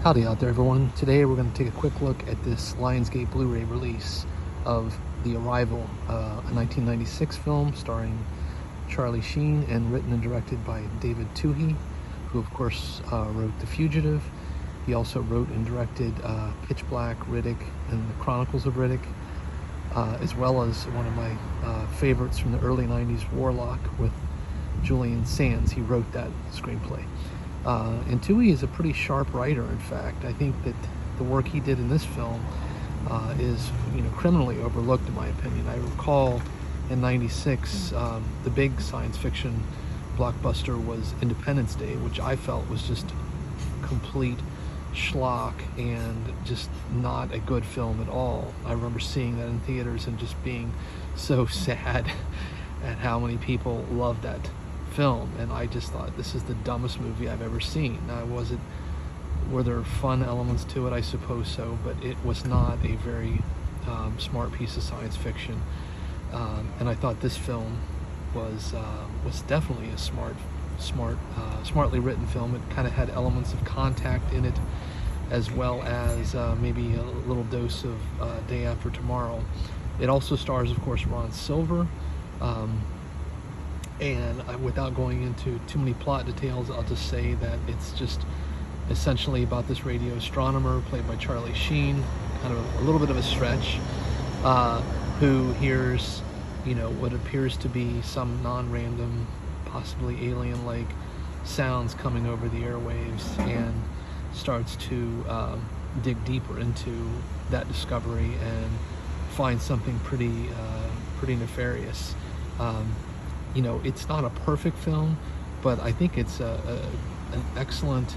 Howdy out there, everyone. Today we're going to take a quick look at this Lionsgate Blu-ray release of The Arrival, a 1996 film starring Charlie Sheen and written and directed by David Twohy, who of course wrote The Fugitive. He also wrote and directed Pitch Black, Riddick, and The Chronicles of Riddick, as well as one of my favorites from the early 90s, Warlock, with Julian Sands. He wrote that screenplay. And Twohy is a pretty sharp writer, in fact. I think that the work he did in this film is, criminally overlooked in my opinion. I recall in '96, the big science fiction blockbuster was Independence Day, which I felt was just complete schlock and just not a good film at all. I remember seeing that in theaters and just being so sad at how many people loved that film, and I just thought, this is the dumbest movie I've ever seen. Now, were there fun elements to it? I suppose so, but it was not a very smart piece of science fiction, and I thought this film was definitely a smartly written film. It kind of had elements of Contact in it, as well as maybe a little dose of Day After Tomorrow. It also stars, of course, Ron Silver. And without going into too many plot details, I'll just say that it's just essentially about this radio astronomer played by Charlie Sheen, kind of a little bit of a stretch, who hears, what appears to be some non-random, possibly alien-like sounds coming over the airwaves, and starts to dig deeper into that discovery and find something pretty nefarious. It's not a perfect film, but I think it's an excellent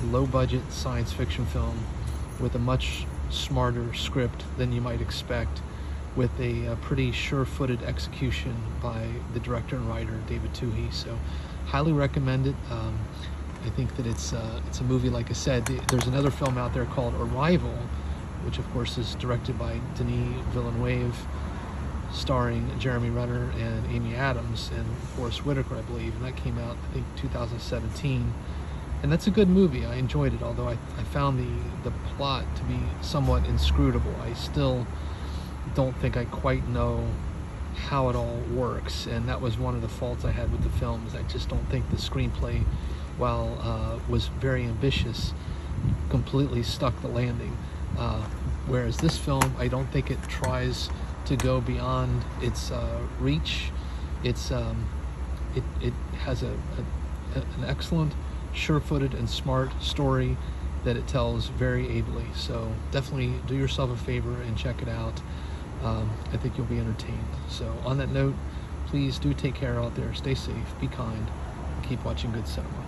low-budget science fiction film with a much smarter script than you might expect, with a pretty sure-footed execution by the director and writer David Twohy. So highly recommend it. I think that it's a movie, like I said. There's another film out there called Arrival, which of course is directed by Denis Villeneuve, starring Jeremy Renner and Amy Adams and Forest Whitaker, I believe, and that came out, I think, 2017. And that's a good movie. I enjoyed it, although I found the plot to be somewhat inscrutable. I still don't think I quite know how it all works, and that was one of the faults I had with the film. Is I just don't think the screenplay, while was very ambitious, completely stuck the landing. Whereas this film, I don't think it tries to go beyond its reach. It has an excellent, sure-footed, and smart story that it tells very ably. So definitely do yourself a favor and check it out. I think you'll be entertained. So on that note, please do take care out there. Stay safe, be kind, and keep watching good cinema.